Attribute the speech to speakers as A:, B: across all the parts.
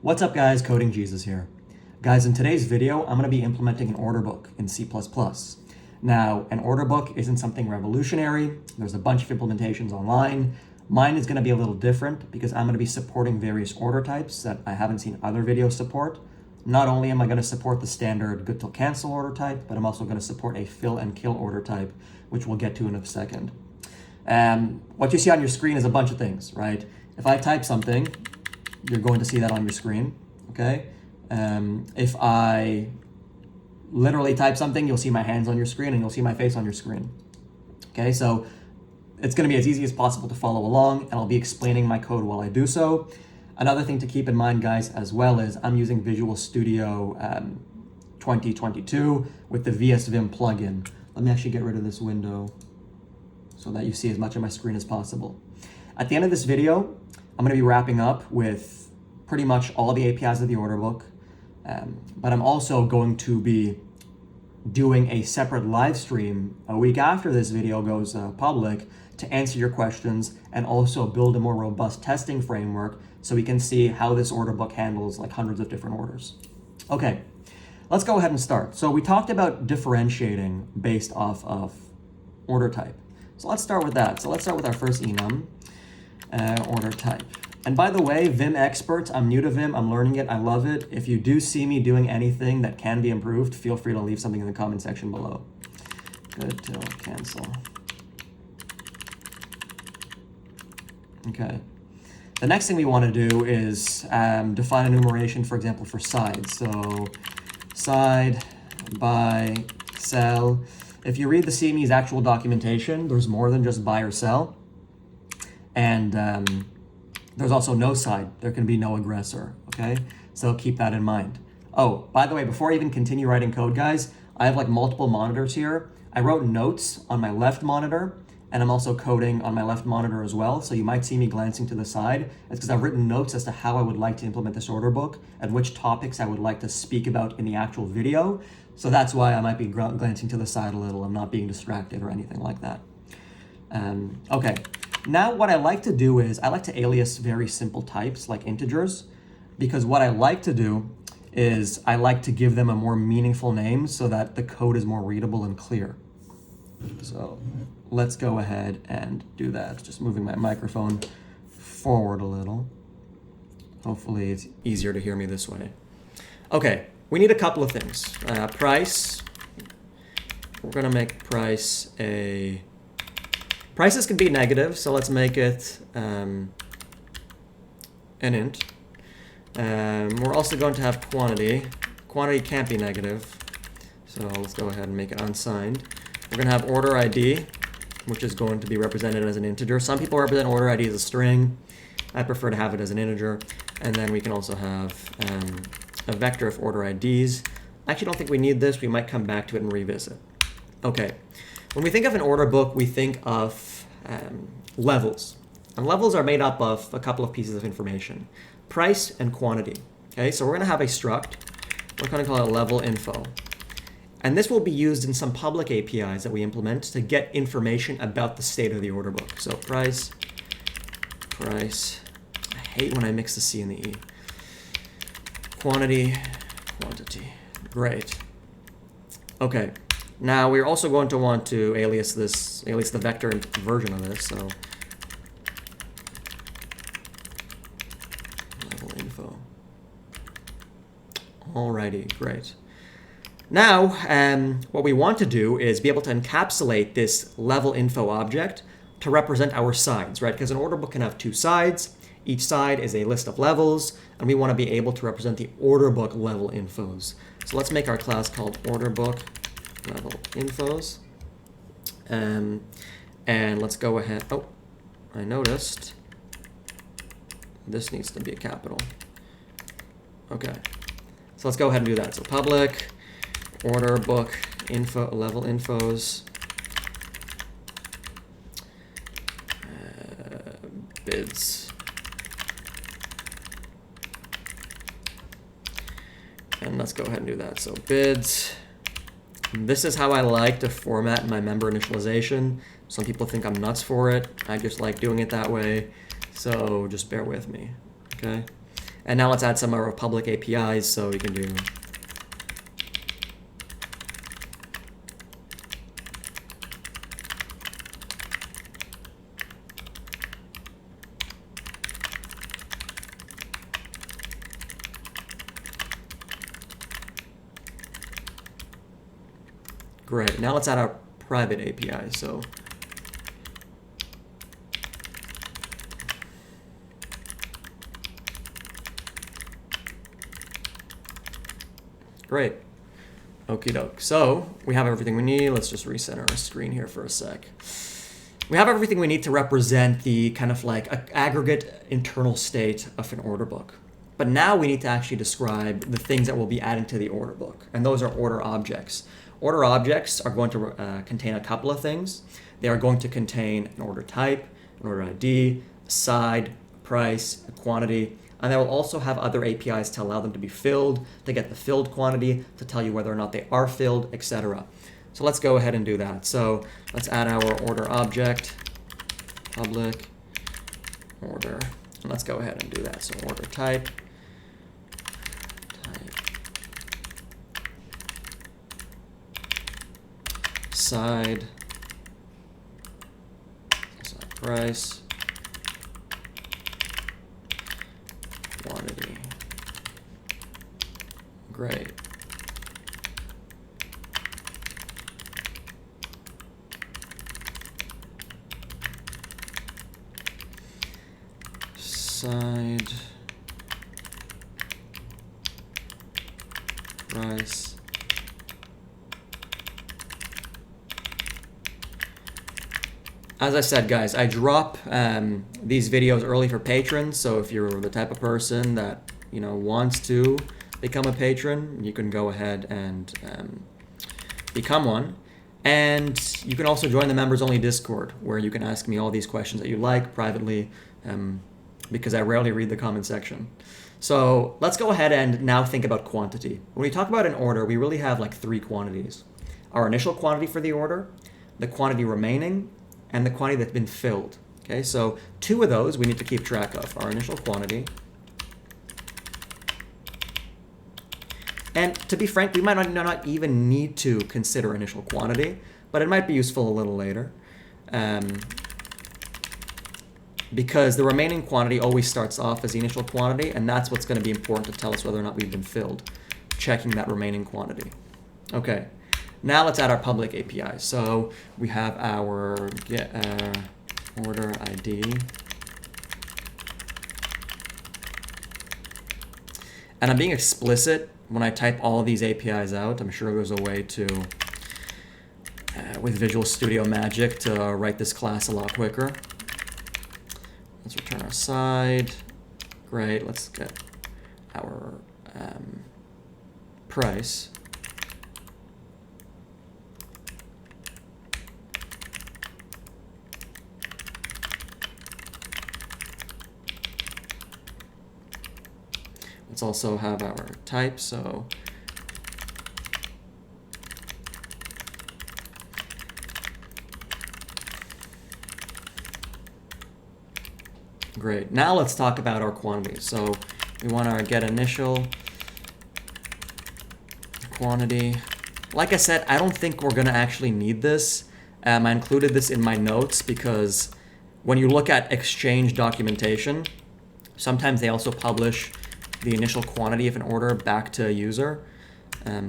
A: What's up guys, Coding Jesus here. Guys, in today's video, I'm going to be implementing an order book in C++. Now, an order book isn't something revolutionary. There's a bunch of implementations online. Mine is going to be a little different because I'm going to be supporting various order types that I haven't seen other videos support. Not only am I going to support the standard good till cancel order type, but I'm also going to support a fill and kill order type, which we'll get to in a second. What you see on your screen is a bunch of things, right? If I type something, you're going to see that on your screen, okay? If I literally type something, you'll see my hands on your screen and you'll see my face on your screen. Okay, so it's going to be as easy as possible to follow along, and I'll be explaining my code while I do so. Another thing to keep in mind, guys, as well, is I'm using Visual Studio 2022 with the VS Vim plugin. Let me actually get rid of this window so that you see as much of my screen as possible. At the end of this video, I'm going to be wrapping up with pretty much all the APIs of the order book, but I'm also going to be doing a separate live stream a week after this video goes public to answer your questions and also build a more robust testing framework so we can see how this order book handles like hundreds of different orders. Okay, let's go ahead and start. So we talked about differentiating based off of order type. So let's start with that. So let's start with our first enum, order type. And by the way, Vim experts, I'm new to Vim, I'm learning it, I love it. If you do see me doing anything that can be improved, feel free to leave something in the comment section below. Good till cancel. Okay. The next thing we want to do is define enumeration, for example, for sides. So side, by, sell. If you read the CME's actual documentation, there's more than just buy or sell. And there's also no side. There can be no aggressor, okay? So keep that in mind. Oh, by the way, before I even continue writing code, guys, I have like multiple monitors here. I wrote notes on my left monitor, and I'm also coding on my left monitor as well. So you might see me glancing to the side. It's because I've written notes as to how I would like to implement this order book and which topics I would like to speak about in the actual video. So that's why I might be glancing to the side a little. I'm not being distracted or anything like that. Okay, now what I like to do is I like to alias very simple types like integers, because what I like to do is I like to give them a more meaningful name so that the code is more readable and clear. So let's go ahead and do that. Just moving my microphone forward a little. Hopefully it's easier to hear me this way. Okay, we need a couple of things. Price, we're gonna make price a, prices can be negative, so let's make it an int. We're also going to have quantity. Quantity can't be negative, so let's go ahead and make it unsigned. We're going to have order ID, which is going to be represented as an integer. Some people represent order ID as a string. I prefer to have it as an integer. And then we can also have a vector of order IDs. I actually don't think we need this. We might come back to it and revisit. Okay. When we think of an order book, we think of levels. And levels are made up of a couple of pieces of information: price and quantity. Okay, so we're going to have a struct. We're going to call it level info. And this will be used in some public APIs that we implement to get information about the state of the order book. So price. I hate when I mix the C and the E. Quantity. Great. Okay. Now we're also going to want to alias the vector version of this. So level info. Alrighty, great. Now, what we want to do is be able to encapsulate this level info object to represent our sides, right? Because an order book can have two sides. Each side is a list of levels, and we want to be able to represent the order book level infos. So let's make our class called order book level infos. And let's go ahead. Oh, I noticed this needs to be a capital. Okay, so let's go ahead and do that. So public order book info level infos bids, and let's go ahead and do that. So bids. This is how I like to format my member initialization. Some people think I'm nuts for it. I just like doing it that way. So just bear with me, okay? And now let's add some of our public APIs. So we can do great. Now let's add our private API. So great. Okie doke. So we have everything we need. Let's just reset our screen here for a sec. We have everything we need to represent the kind of like aggregate internal state of an order book. But now we need to actually describe the things that we'll be adding to the order book. And those are order objects. Order objects are going to contain a couple of things. They are going to contain an order type, an order ID, a side, a price, a quantity, and they will also have other APIs to allow them to be filled, to get the filled quantity, to tell you whether or not they are filled, etc. So let's go ahead and do that. So let's add our order object, public order, and let's go ahead and do that. So order type, side, price, quantity. Great. Side, price, as I said, guys, I drop these videos early for patrons. So if you're the type of person that wants to become a patron, you can go ahead and become one. And you can also join the members only Discord, where you can ask me all these questions that you like privately, because I rarely read the comment section. So let's go ahead and now think about quantity. When we talk about an order, we really have like three quantities: our initial quantity for the order, the quantity remaining, and the quantity that's been filled. Okay, so two of those we need to keep track of: our initial quantity. And to be frank, we might not even need to consider initial quantity, but it might be useful a little later. Because the remaining quantity always starts off as the initial quantity, and that's what's going to be important to tell us whether or not we've been filled, checking that remaining quantity. Okay, now let's add our public API. So we have our get order ID. And I'm being explicit when I type all of these APIs out. I'm sure there's a way to, with Visual Studio Magic, to write this class a lot quicker. Let's return our side. Great. Let's get our price. Let's also have our type. So great. Now let's talk about our quantity. So we want our get initial quantity. Like I said, I don't think we're going to actually need this. I included this in my notes because when you look at Exchange documentation, sometimes they also publish the initial quantity of an order back to a user.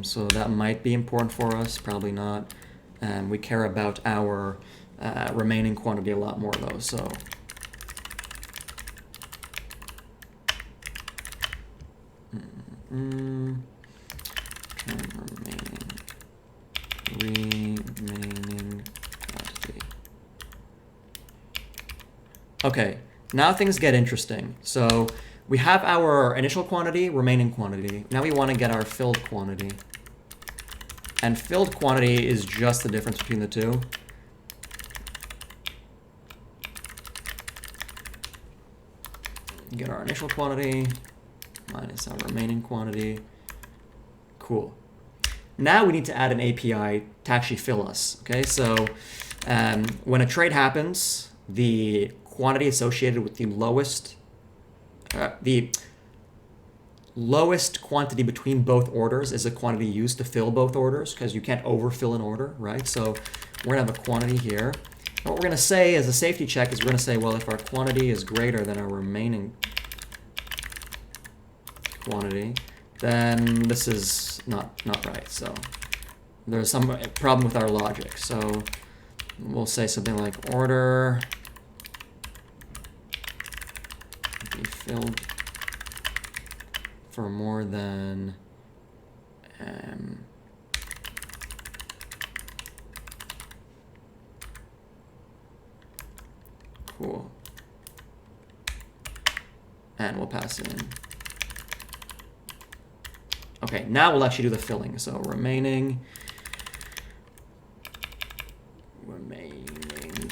A: So that might be important for us, probably not. We care about our remaining quantity a lot more though. So remaining quantity. Okay, now things get interesting. So we have our initial quantity, remaining quantity. Now we want to get our filled quantity. And filled quantity is just the difference between the two. Get our initial quantity minus our remaining quantity. Cool. Now we need to add an API to actually fill us. Okay, so when a trade happens, the quantity associated with the lowest, the lowest quantity between both orders is a quantity used to fill both orders, because you can't overfill an order, right? So we're going to have a quantity here. And what we're going to say as a safety check is we're going to say, well, if our quantity is greater than our remaining quantity, then this is not right. So there's some problem with our logic. So we'll say something like order be filled for more than cool. And we'll pass in. Okay, now we'll actually do the filling. So remaining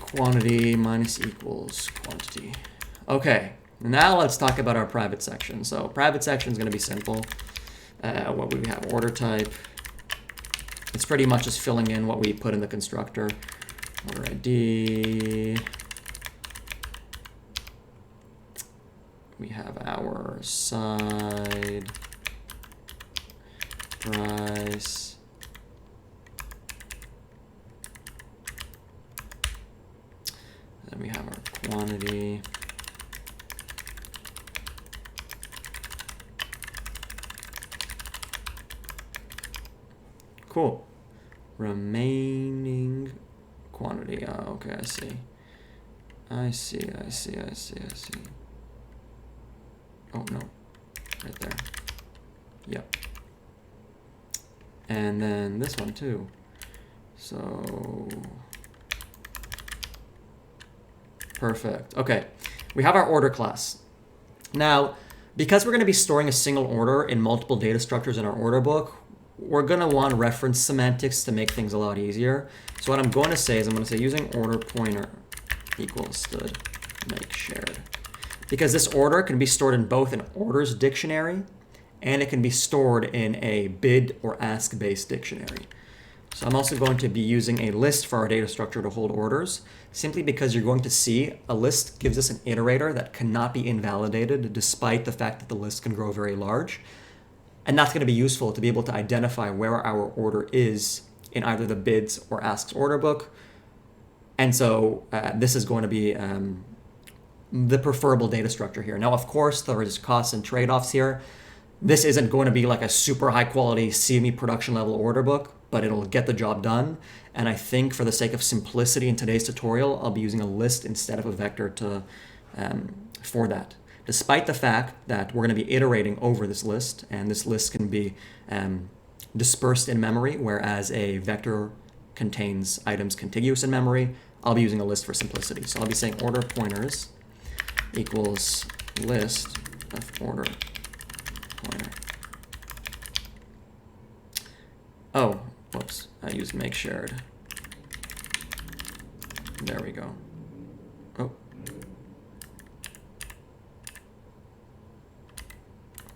A: quantity minus equals quantity. Okay, now let's talk about our private section. So private section is going to be simple. What would we have? Order type. It's pretty much just filling in what we put in the constructor. Order ID. We have our side price. Then we have our quantity. Cool. Remaining quantity. Oh, okay, I see. I see. Oh, no. Right there. Yep. And then this one, too. So... perfect. Okay. We have our order class. Now, because we're going to be storing a single order in multiple data structures in our order book, we're going to want reference semantics to make things a lot easier. So what I'm going to say is I'm going to say using order pointer equals to make shared. Because this order can be stored in both an orders dictionary and it can be stored in a bid or ask based dictionary. So I'm also going to be using a list for our data structure to hold orders, simply because you're going to see a list gives us an iterator that cannot be invalidated despite the fact that the list can grow very large. And that's going to be useful to be able to identify where our order is in either the bids or asks order book. And so this is going to be the preferable data structure here. Now, of course, there is costs and trade-offs here. This isn't going to be like a super high quality CME production level order book, but it'll get the job done. And I think for the sake of simplicity in today's tutorial, I'll be using a list instead of a vector for that. Despite the fact that we're going to be iterating over this list, and this list can be dispersed in memory, whereas a vector contains items contiguous in memory, I'll be using a list for simplicity. So I'll be saying order pointers equals list of order pointer. Oh, whoops, I used make shared. There we go. Oh.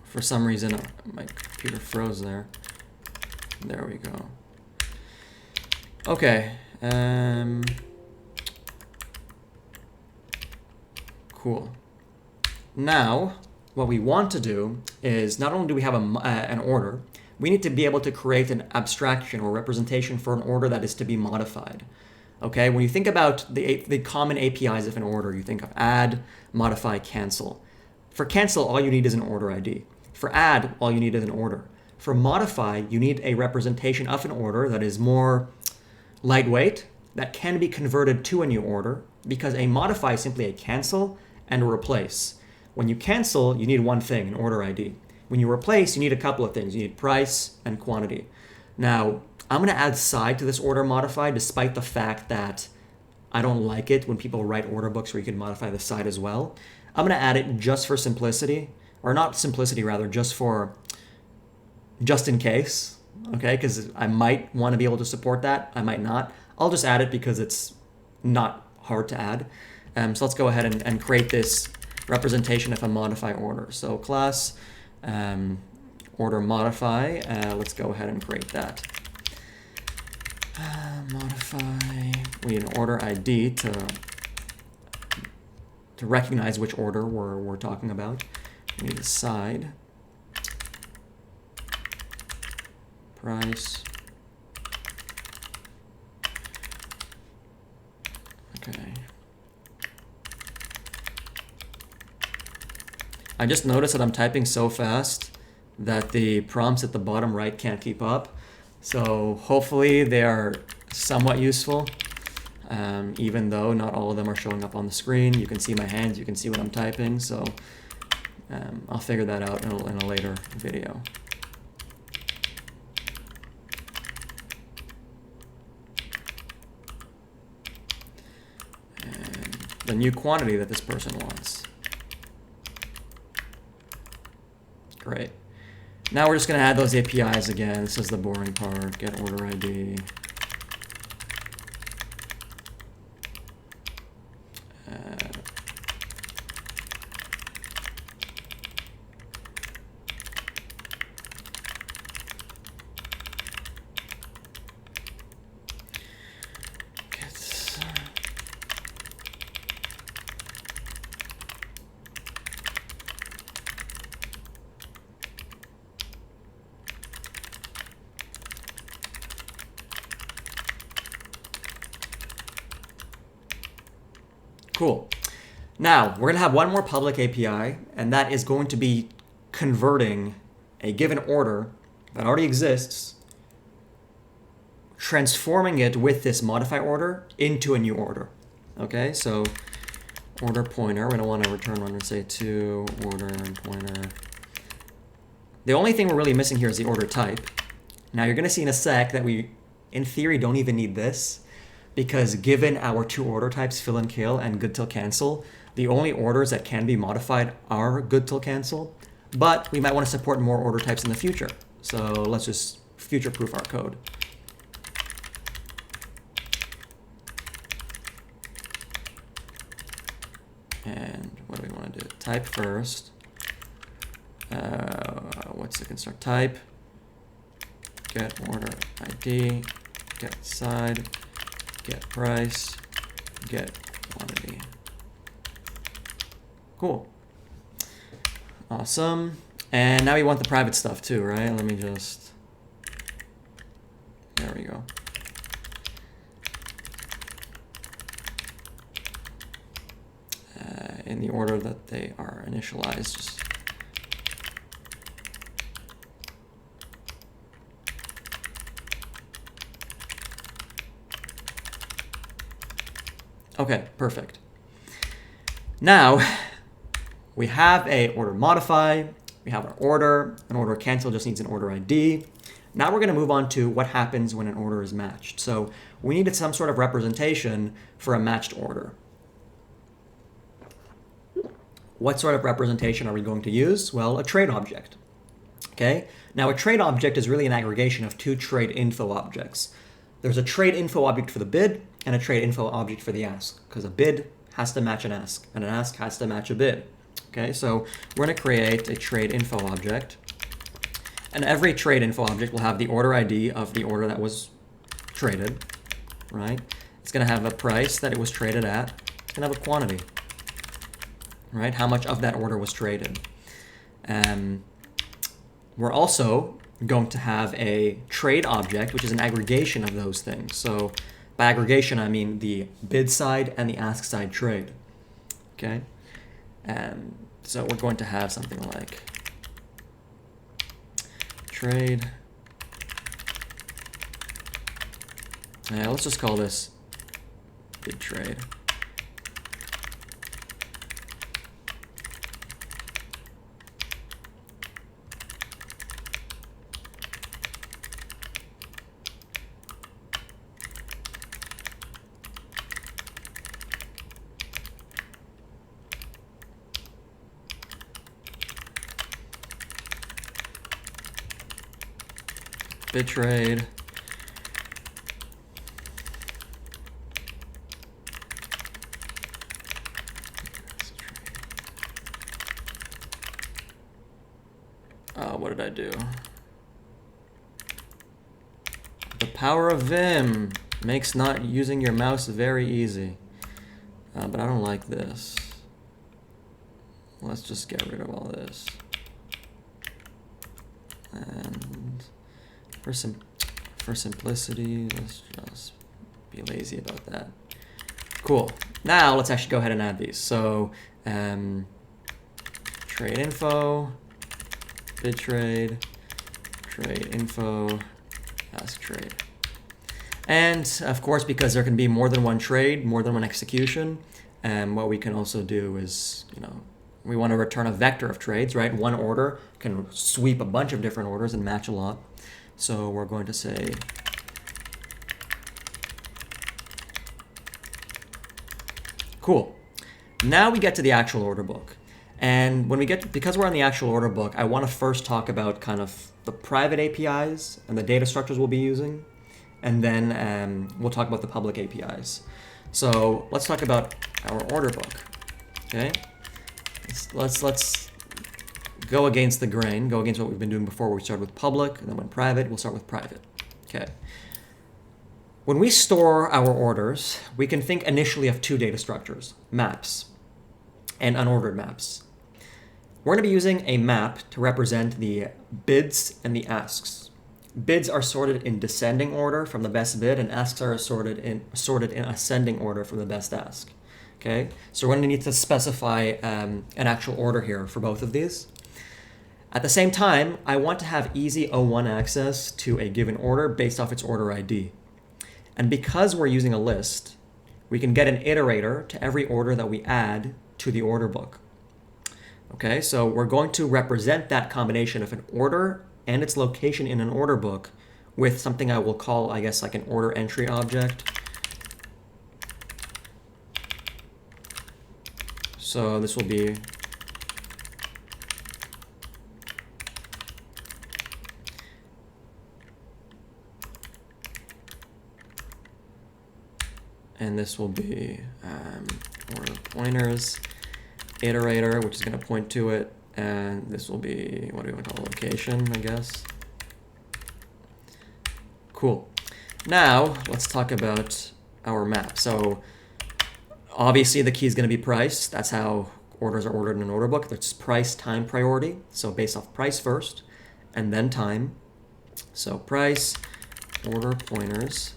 A: For some reason, my computer froze there. There we go. Okay. Cool. Now, what we want to do is not only do we have an order, we need to be able to create an abstraction or representation for an order that is to be modified. Okay, when you think about the common APIs of an order, you think of add, modify, cancel. For cancel, all you need is an order ID. For add, all you need is an order. For modify, you need a representation of an order that is more lightweight, that can be converted to a new order, because a modify is simply a cancel and a replace. When you cancel, you need one thing, an order ID. When you replace, you need a couple of things. You need price and quantity. Now, I'm going to add side to this order modify, despite the fact that I don't like it when people write order books where you can modify the side as well. I'm going to add it just for simplicity, or not simplicity, rather, just in case, okay? Because I might want to be able to support that. I might not. I'll just add it because it's not hard to add. So let's go ahead and create this representation of a modify order. So class order modify. Let's go ahead and create that. Modify. We need an order ID to recognize which order we're talking about. We need a side price. Okay. I just noticed that I'm typing so fast that the prompts at the bottom right can't keep up. So hopefully they are somewhat useful, even though not all of them are showing up on the screen. You can see my hands, you can see what I'm typing, so I'll figure that out in a later video. And the new quantity that this person wants. Great. Now we're just going to add those APIs again. This is the boring part. Get order ID. Cool. Now, we're going to have one more public API, and that is going to be converting a given order that already exists, transforming it with this modify order into a new order. Okay, so order pointer, we're going to want to return one and say to order pointer. The only thing we're really missing here is the order type. Now, you're going to see in a sec that we, in theory, don't even need this, because given our two order types, fill and kill and good till cancel, the only orders that can be modified are good till cancel, but we might want to support more order types in the future. So let's just future-proof our code. And what do we want to do? Type first. What's the construct type? Get order ID, get side, get price, get quantity. Cool. Awesome. And now we want the private stuff too, right? Let me just, there we go. In the order that they are initialized. Just okay, perfect. Now, we have a order modify, we have an order cancel just needs an order ID. Now we're going to move on to what happens when an order is matched. So we needed some sort of representation for a matched order. What sort of representation are we going to use? Well, a trade object. Okay. Now a trade object is really an aggregation of two trade info objects. There's a trade info object for the bid and a trade info object for the ask, because a bid has to match an ask and an ask has to match a bid. Okay, so we're going to create a trade info object, and every trade info object will have the order ID of the order that was traded, right? It's going to have a price that it was traded at. It's going to have a quantity, right? How much of that order was traded. We're also going to have a trade object, which is an aggregation of those things. So by aggregation, I mean the bid side and the ask side trade. Okay. So we're going to have something like trade. Let's just call this bid trade. Bid trade. What did I do? The power of Vim makes not using your mouse very easy. But I don't like this. Let's just get rid of all this. And For simplicity, let's just be lazy about that. Cool. Now let's actually go ahead and add these. So trade info, bid trade info, ask trade. And of course, because there can be more than one trade, more than one execution, what we can also do is, we want to return a vector of trades, right? One order can sweep a bunch of different orders and match a lot. So we're going to say cool. Now we get to the actual order book. And when we get, because we're on the actual order book, I want to first talk about kind of the private APIs and the data structures we'll be using. And then we'll talk about the public APIs. So let's talk about our order book. Okay. Let's go against the grain, go against what we've been doing before, where we start with public, and then when private, we'll start with private. Okay. When we store our orders, we can think initially of two data structures, maps and unordered maps. We're going to be using a map to represent the bids and the asks. Bids are sorted in descending order from the best bid, and asks are sorted in ascending order from the best ask. Okay, so we're going to need to specify an actual order here for both of these. At the same time, I want to have easy O1 access to a given order based off its order ID. And because we're using a list, we can get an iterator to every order that we add to the order book. Okay, so we're going to represent that combination of an order and its location in an order book with something I will call, I guess, like an order entry object. So this will be and this will be order pointers iterator, which is going to point to it, and this will be, what do we want to call it, location, I guess. Cool. Now let's talk about our map. So obviously the key is going to be price. That's how orders are ordered in an order book. There's price, time, priority. So based off price first, and then time. So price, order pointers.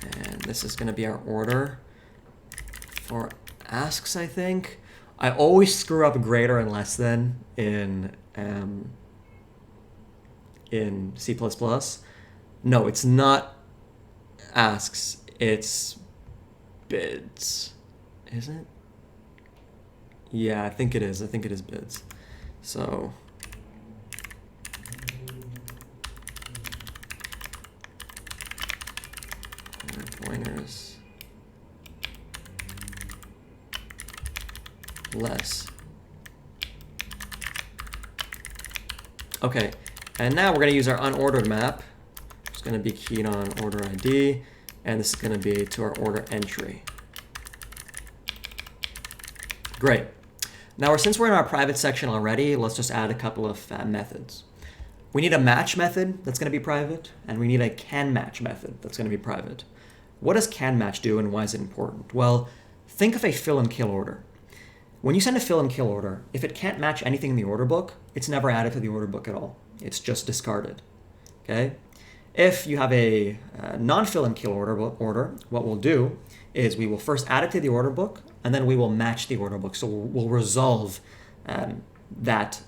A: And this is going to be our order for asks, I think. I always screw up greater and less than in C++. No, it's not asks, it's bids. Is it? Yeah, I think it is. I think it is bids. So pointers less. Okay, and now we're going to use our unordered map. It's going to be keyed on order ID, and this is going to be to our order entry. Great. Now, since we're in our private section already, let's just add a couple of methods. We need a match method that's going to be private, and we need a Canmatch method that's going to be private. What does Canmatch do, and why is it important? Well, think of a fill and kill order. When you send a fill and kill order, if it can't match anything in the order book, it's never added to the order book at all. It's just discarded. Okay? If you have a non-fill and kill order, what we'll do is we will first add it to the order book, and then we will match the order book. So we'll resolve that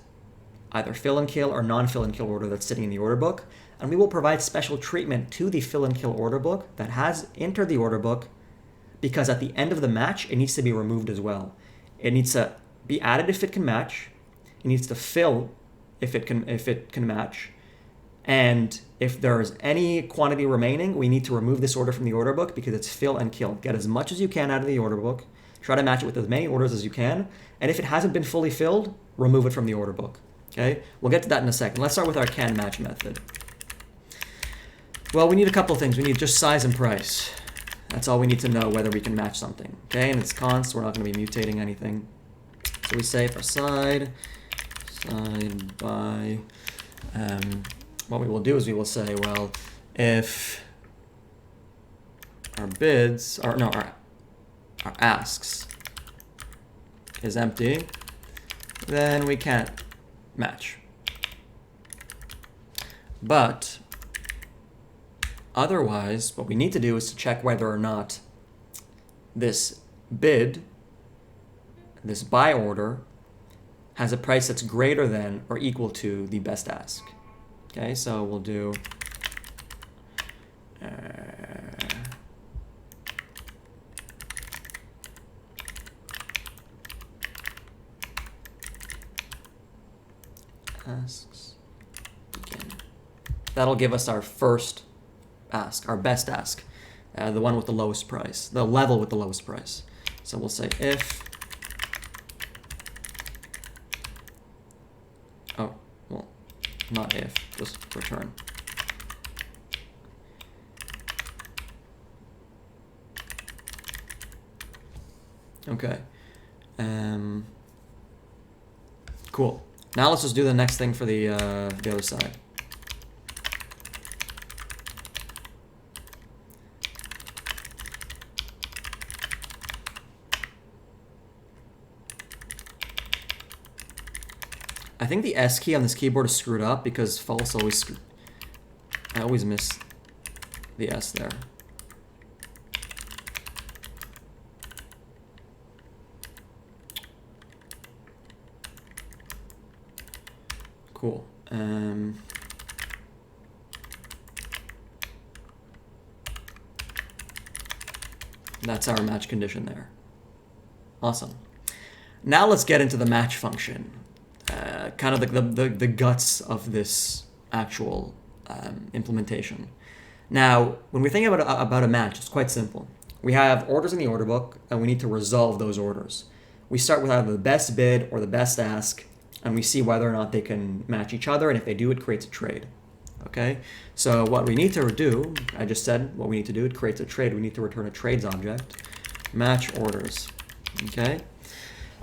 A: either fill and kill or non-fill and kill order that's sitting in the order book, and we will provide special treatment to the fill and kill order book that has entered the order book, because at the end of the match, it needs to be removed as well. It needs to be added if it can match. It needs to fill if it can match. And if there's any quantity remaining, we need to remove this order from the order book because it's fill and kill. Get as much as you can out of the order book. Try to match it with as many orders as you can. And if it hasn't been fully filled, remove it from the order book. Okay? We'll get to that in a second. Let's start with our Canmatch method. Well, we need a couple of things. We need just size and price. That's all we need to know whether we can match something. Okay, and it's const, so we're not going to be mutating anything. So we say for side by, what we will do is we will say, well, if our bids, or no, our asks is empty, then we can't match. But otherwise, what we need to do is to check whether or not this bid, this buy order, has a price that's greater than or equal to the best ask. Okay, so we'll do asks begin. That'll give us our first ask, our best ask, the one with the lowest price, the level with the lowest price. So we'll say if, oh, well, not if, just return. Okay. Cool. Now let's just do the next thing for the other side. I think the S key on this keyboard is screwed up because false always I always miss the S there. Cool. That's our match condition there. Awesome. Now let's get into the match function. Kind of the guts of this actual implementation. Now, when we think about a match, it's quite simple. We have orders in the order book, and we need to resolve those orders. We start with either the best bid or the best ask, and we see whether or not they can match each other, and if they do, it creates a trade. Okay? So what we need to do, I just said what we need to do, it creates a trade. We need to return a trades object, match orders. Okay?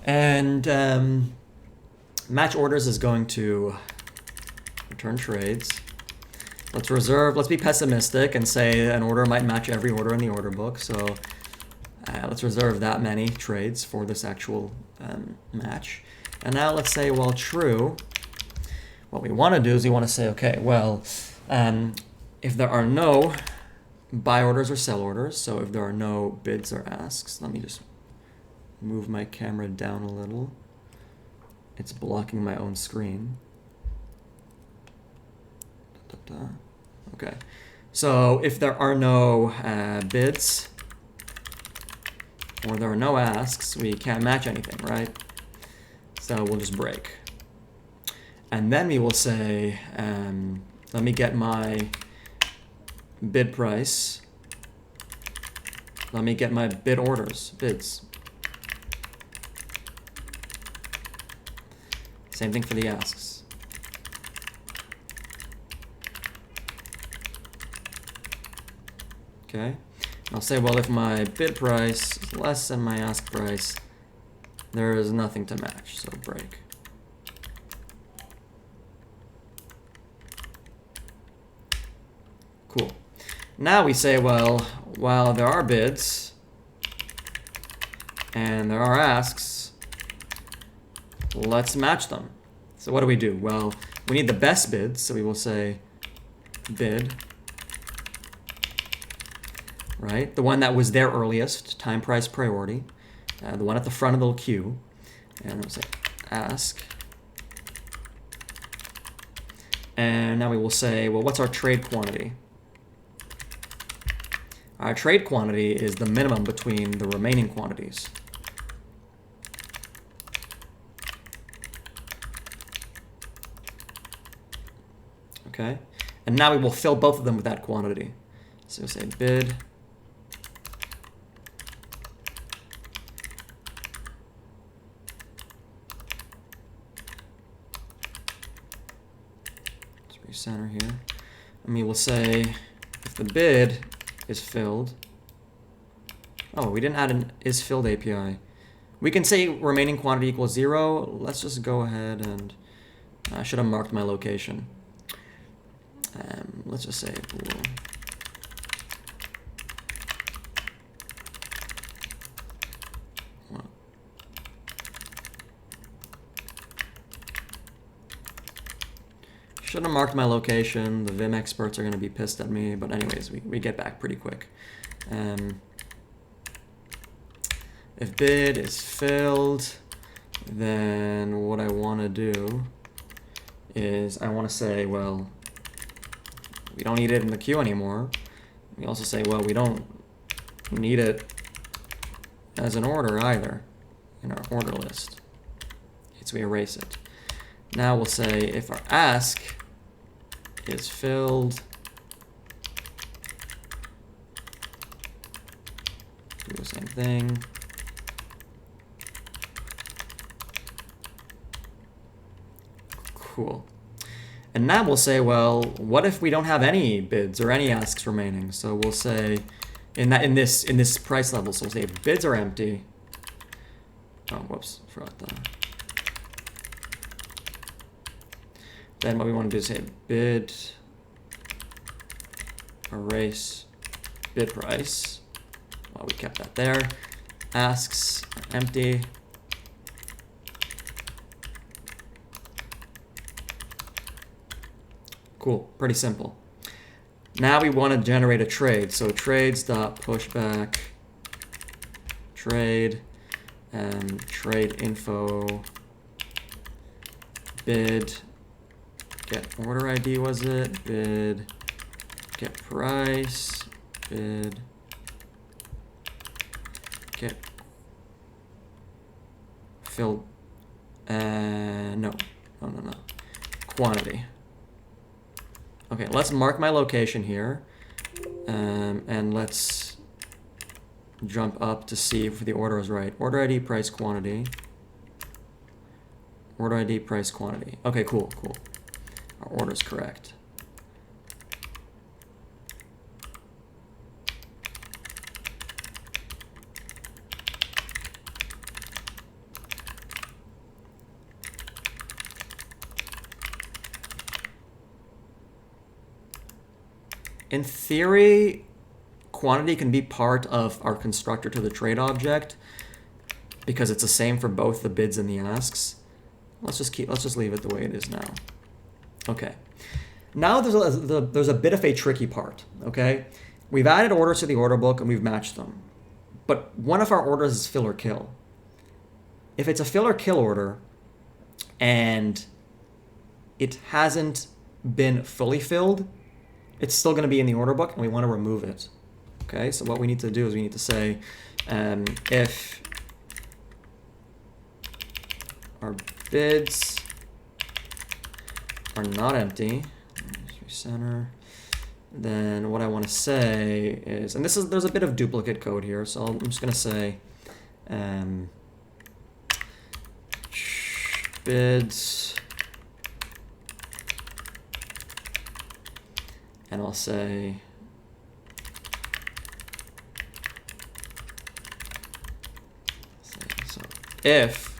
A: And match orders is going to return trades. Let's be pessimistic and say an order might match every order in the order book. So let's reserve that many trades for this actual match. And now let's say, well, true. What we want to do is we want to say, okay, well, if there are no buy orders or sell orders, so if there are no bids or asks, let me just move my camera down a little. It's blocking my own screen. Okay, so if there are no bids or there are no asks, we can't match anything, right? So we'll just break. And then we will say, let me get my bid price. Let me get my bid orders, bids. Same thing for the asks. Okay. I'll say, well, if my bid price is less than my ask price, there is nothing to match, so break. Cool. Now we say, well, while there are bids and there are asks, let's match them. So what do we do? Well, we need the best bid, so we will say bid, right? The one that was there earliest, time, price, priority. The one at the front of the little queue. And we'll say ask. And now we will say, well, what's our trade quantity? Our trade quantity is the minimum between the remaining quantities. Okay, and now we will fill both of them with that quantity. So we'll say bid recenter here, and we will say if the bid is filled. Oh, we didn't add an isFilled API. We can say remaining quantity equals 0. Let's just go ahead and I should have marked my location. Let's just say bool. Should have marked my location. The Vim experts are going to be pissed at me, but anyways, we get back pretty quick. If bid is filled, then what I want to do is I want to say, well, we don't need it in the queue anymore. We also say, well, we don't need it as an order either in our order list. So we erase it. Now we'll say if our ask is filled, do the same thing. Cool. And now we'll say, well, what if we don't have any bids or any asks remaining? So we'll say in this price level, so we'll say if bids are empty. Oh, whoops, forgot that. Then what we want to do is say bid erase bid price. Well, we kept that there. Asks are empty. Cool, pretty simple. Now we want to generate a trade. So trades.pushback trade trade info bid get order ID, was it? Bid get price bid get filled no quantity. Okay, let's mark my location here, and let's jump up to see if the order is right. Order ID, price, quantity. Order ID, price, quantity. Okay, cool. Our order is correct. In theory, quantity can be part of our constructor to the trade object because it's the same for both the bids and the asks. Let's just leave it the way it is now. Okay. Now there's a bit of a tricky part. Okay, we've added orders to the order book and we've matched them, but one of our orders is fill or kill. If it's a fill or kill order and it hasn't been fully filled, it's still going to be in the order book and we want to remove it. Okay, so what we need to do is we need to say if our bids are not empty, center, then what I want to say is, and there's a bit of duplicate code here, so I'm just going to say bids, and I'll say so if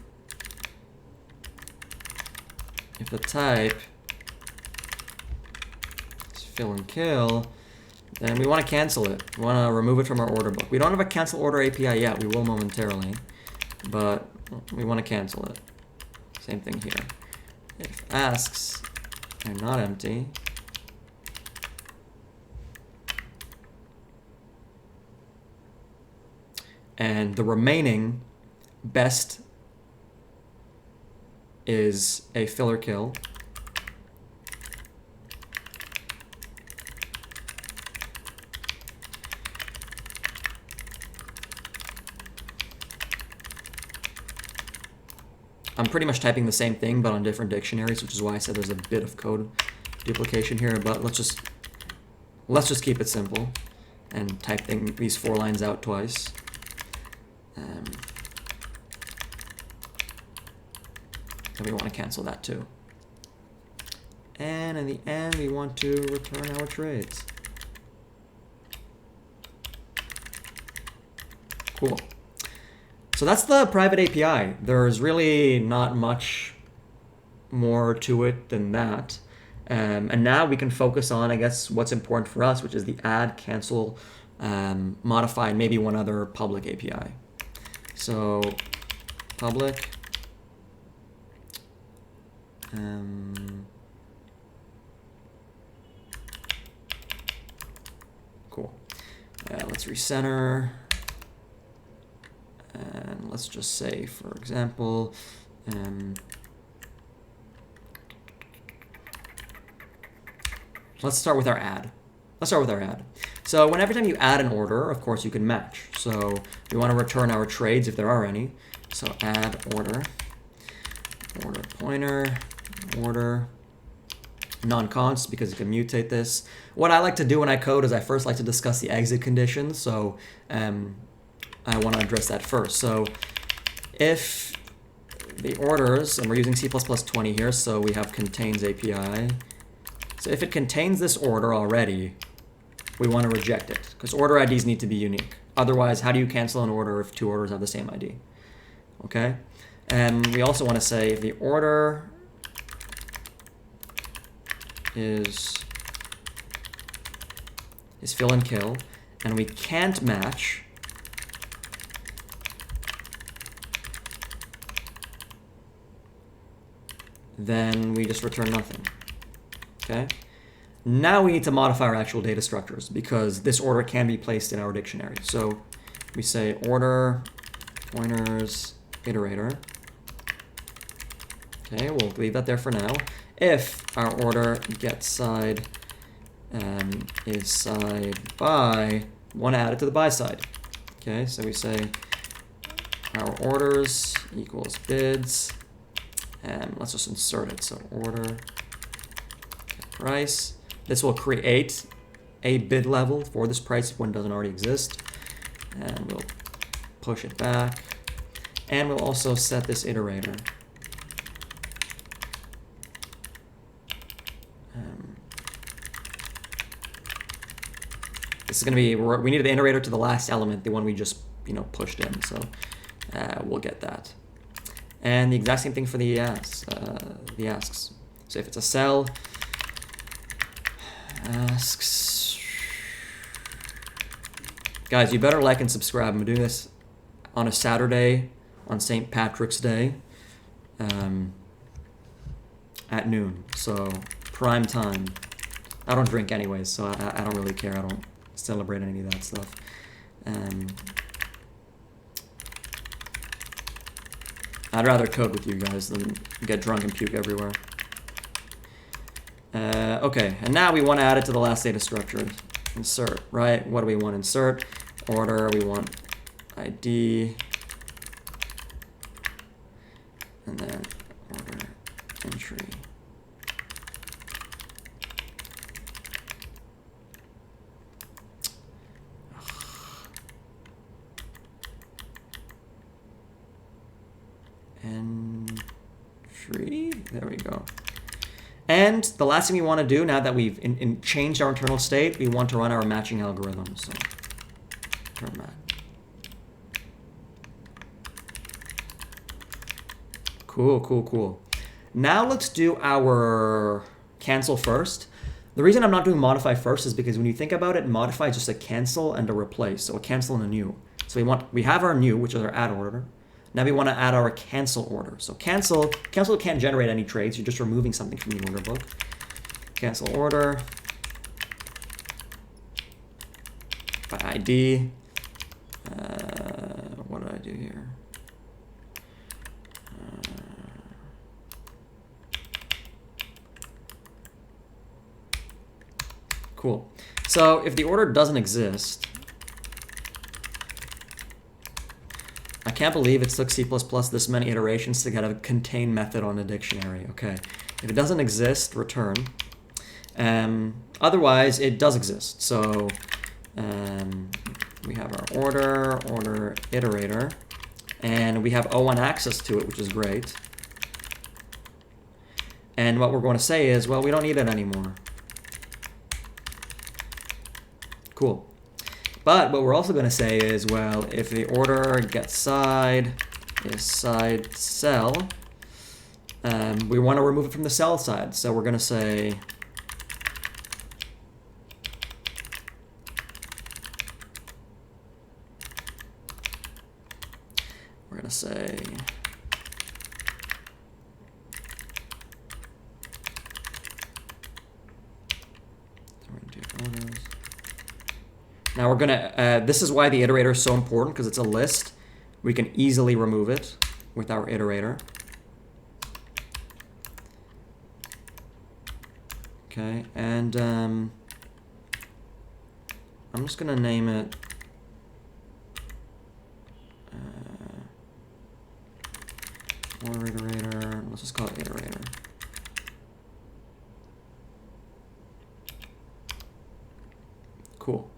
A: the type is fill and kill, then we want to cancel it. We want to remove it from our order book. We don't have a cancel order API yet. We will momentarily, but we want to cancel it. Same thing here. If asks are not empty, and the remaining best is a fill or kill, I'm pretty much typing the same thing but on different dictionaries, which is why I said there's a bit of code duplication here, but let's just keep it simple and type these 4 lines out twice. So we want to cancel that too. And in the end, we want to return our trades. Cool. So that's the private API. There's really not much more to it than that. And now we can focus on, I guess, what's important for us, which is the add, cancel, modify, and maybe one other public API. So public let's recenter. And let's just say, for example, let's start with our add. So whenever time you add an order, of course, you can match. So we want to return our trades if there are any. So add order pointer, order, non-const, because you can mutate this. What I like to do when I code is I first like to discuss the exit conditions. So I want to address that first. So if the orders, and we're using C++20 here, so we have contains API. So if it contains this order already, we want to reject it, because order IDs need to be unique. Otherwise, how do you cancel an order if two orders have the same ID? Okay? And we also want to say if the order is fill and kill, and we can't match, then we just return nothing. Okay? Now we need to modify our actual data structures, because this order can be placed in our dictionary. So we say order pointers iterator. Okay, we'll leave that there for now. If our order get side is side by, we want to add it to the by side. Okay, so we say our orders equals bids, and let's just insert it. So order price. This will create a bid level for this price if one doesn't already exist, and we'll push it back, and we'll also set this iterator. This is going to be, we needed the iterator to the last element, the one we just pushed in, so we'll get that. And the exact same thing for the asks. So if it's a cell, asks. Guys, you better like and subscribe. I'm doing this on a Saturday, on St. Patrick's Day, at noon, so prime time. I don't drink anyways, so I don't really care. I don't celebrate any of that stuff. I'd rather code with you guys than get drunk and puke everywhere. Okay, and now we want to add it to the last data structure. Insert, right? What do we want? Insert, order, we want ID, and then order entry. Entry, there we go. And the last thing we want to do, now that we've changed our internal state, we want to run our matching algorithm. So turn that. Cool, cool, cool. Now let's do our cancel first. The reason I'm not doing modify first is because when you think about it, modify is just a cancel and a replace. So a cancel and a new. So we have our new, which is our add order. Now we want to add our cancel order. So cancel can't generate any trades. You're just removing something from the order book. Cancel order by ID. What did I do here? Cool. So if the order doesn't exist, I can't believe it took C++ this many iterations to get a contain method on a dictionary. Okay, if it doesn't exist, return. Otherwise, it does exist. So we have our order iterator, and we have O1 access to it, which is great. And what we're going to say is, well, we don't need it anymore. Cool. But what we're also going to say is, well, if the order gets side is side cell, we want to remove it from the cell side. So we're going to say Now we're gonna, this is why the iterator is so important, because it's a list. We can easily remove it with our iterator. Okay, and I'm just gonna name it order iterator. Let's just call it iterator. Cool.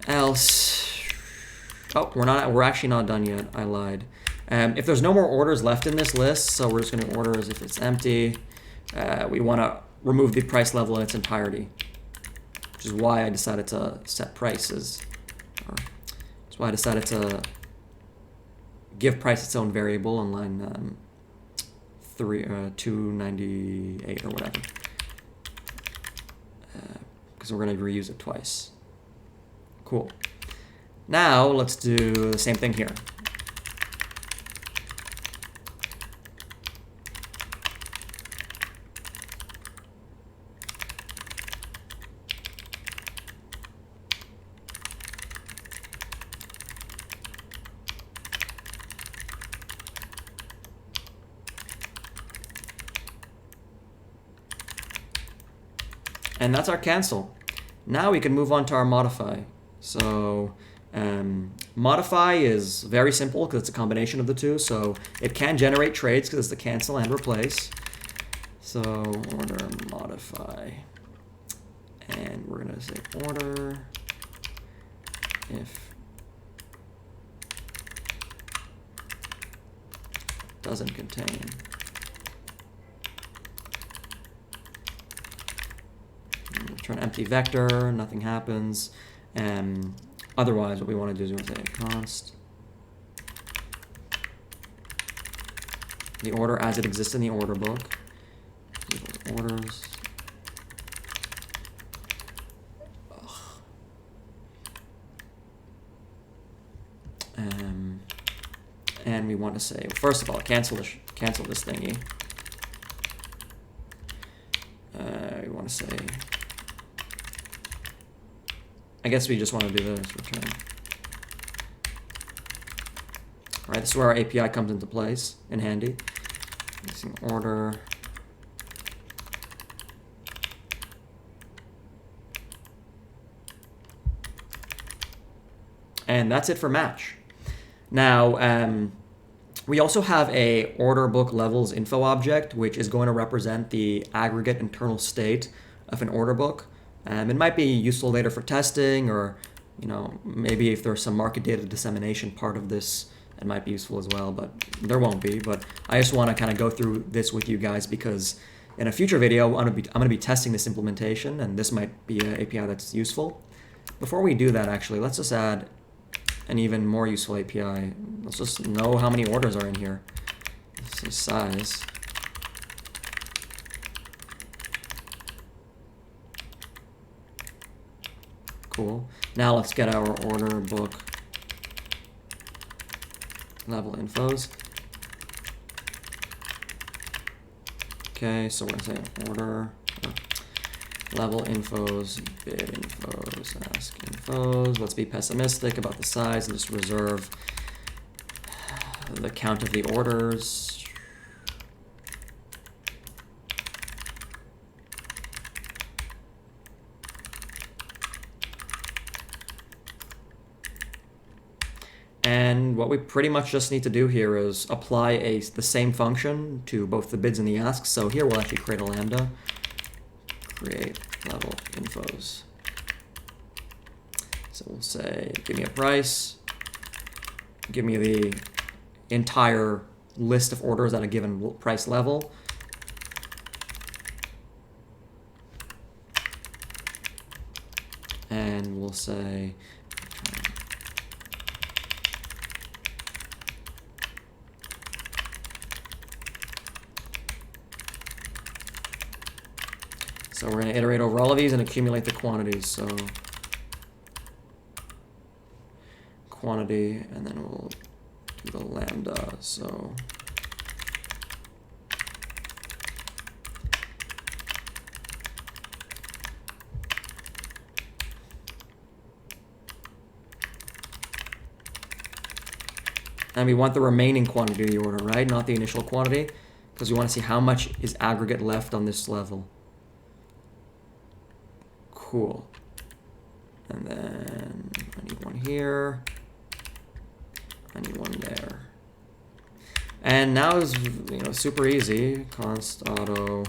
A: Else, oh, we're actually not done yet. I lied. If there's no more orders left in this list, so we're just gonna order as if it's empty. We want to remove the price level in its entirety, which is why I decided to set prices. That's why I decided to give price its own variable on line 298 or whatever, because we're going to reuse it twice. Cool. Now let's do the same thing here. And that's our cancel. Now we can move on to our modify. So modify is very simple because it's a combination of the two. So it can generate trades because it's the cancel and replace. So order modify. And we're going to say order if doesn't contain. Return empty vector, nothing happens. Otherwise, what we want to do is say const the order as it exists in the order book. Orders. And we want to say, first of all, cancel this thingy. We want to say, I guess we just want to do this, return. All right, this is where our API comes into place in handy. Using order. And that's it for match. Now, we also have a order book levels info object, which is going to represent the aggregate internal state of an order book. It might be useful later for testing, or maybe if there's some market data dissemination part of this, it might be useful as well, but there won't be. But I just want to kind of go through this with you guys because in a future video, I'm going to be testing this implementation, and this might be an API that's useful. Before we do that, actually, let's just add an even more useful API. Let's just know how many orders are in here. Let's say size. Cool. Now let's get our order book level infos. Okay, so we're going to say order level infos, bid infos, ask infos. Let's be pessimistic about the size and just reserve the count of the orders. And what we pretty much just need to do here is apply the same function to both the bids and the asks. So here we'll actually create a lambda. Create level infos. So we'll say, give me a price, give me the entire list of orders at a given price level. And we'll say, so we're going to iterate over all of these and accumulate the quantities. So quantity, and then we'll do the lambda. So And we want the remaining quantity of the order, right? Not the initial quantity, because we want to see how much is aggregate left on this level. Cool. And then I need one here. I need one there. And now is, super easy. Const auto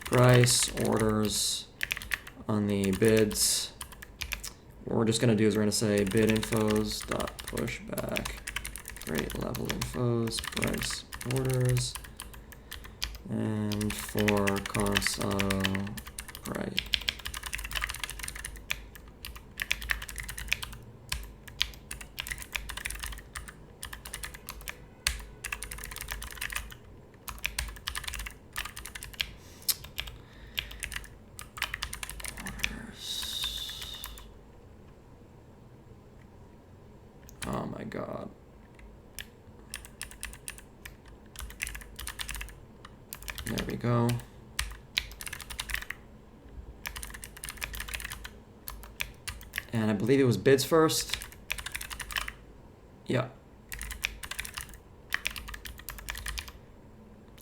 A: price orders on the bids. What we're just going to do is we're going to say bid infos dot pushback rate level infos price orders, and for const auto price. Oh my God. There we go. And I believe it was bids first. Yeah.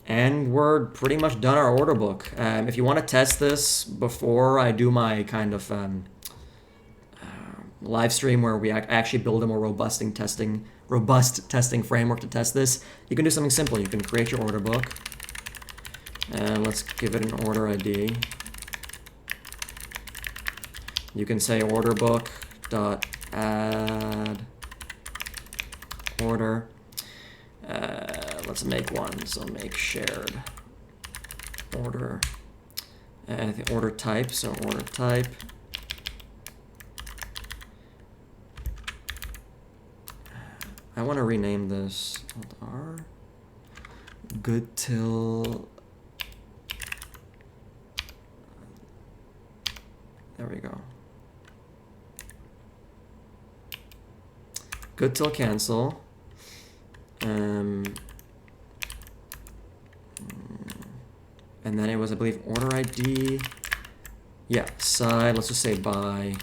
A: And we're pretty much done our order book. If you want to test this before I do my kind of live stream where we actually build a more robust testing framework to test this, you can do something simple. You can create your order book, and let's give it an order ID. You can say orderbook dot add order. Let's make one. So make shared order. The order type. So order type. I want to rename this R good till. There we go. Good till cancel. And then it was, I believe, order ID. Yeah, side. Let's just say buy.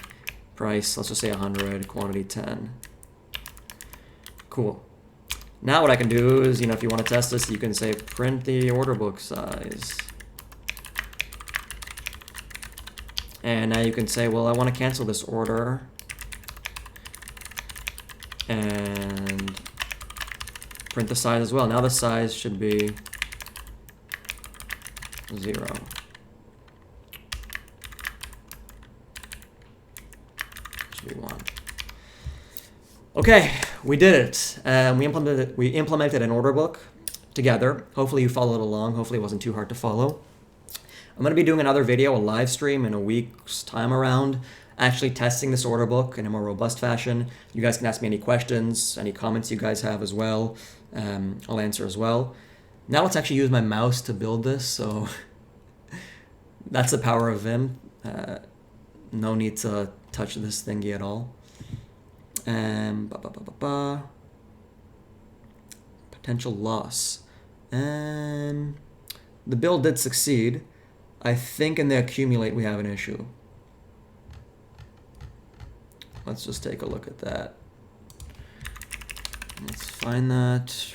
A: Price. Let's just say 100. Quantity 10. Cool. Now what I can do is, if you want to test this, you can say print the order book size. And now you can say, well, I want to cancel this order. And print the size as well. Now the size should be 0. Should be 1. Okay, we did it. We implemented an order book together. Hopefully you followed along. Hopefully it wasn't too hard to follow. I'm going to be doing another video, a live stream in a week's time around, actually testing this order book in a more robust fashion. You guys can ask me any questions, any comments you guys have as well. I'll answer as well. Now let's actually use my mouse to build this. So that's the power of Vim. No need to touch this thingy at all. Potential loss. And the build did succeed. I think in the accumulate we have an issue. Let's just take a look at that. Let's find that.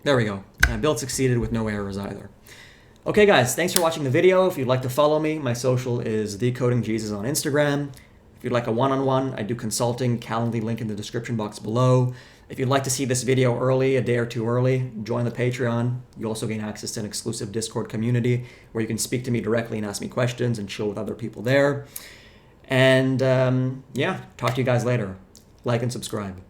A: There we go. Build succeeded with no errors either. Okay guys, thanks for watching the video. If you'd like to follow me, my social is TheCodingJesus on Instagram. If you'd like a one-on-one, I do consulting, Calendly link in the description box below. If you'd like to see this video early, a day or two early, join the Patreon. You also gain access to an exclusive Discord community where you can speak to me directly and ask me questions and chill with other people there. And yeah, talk to you guys later. Like and subscribe.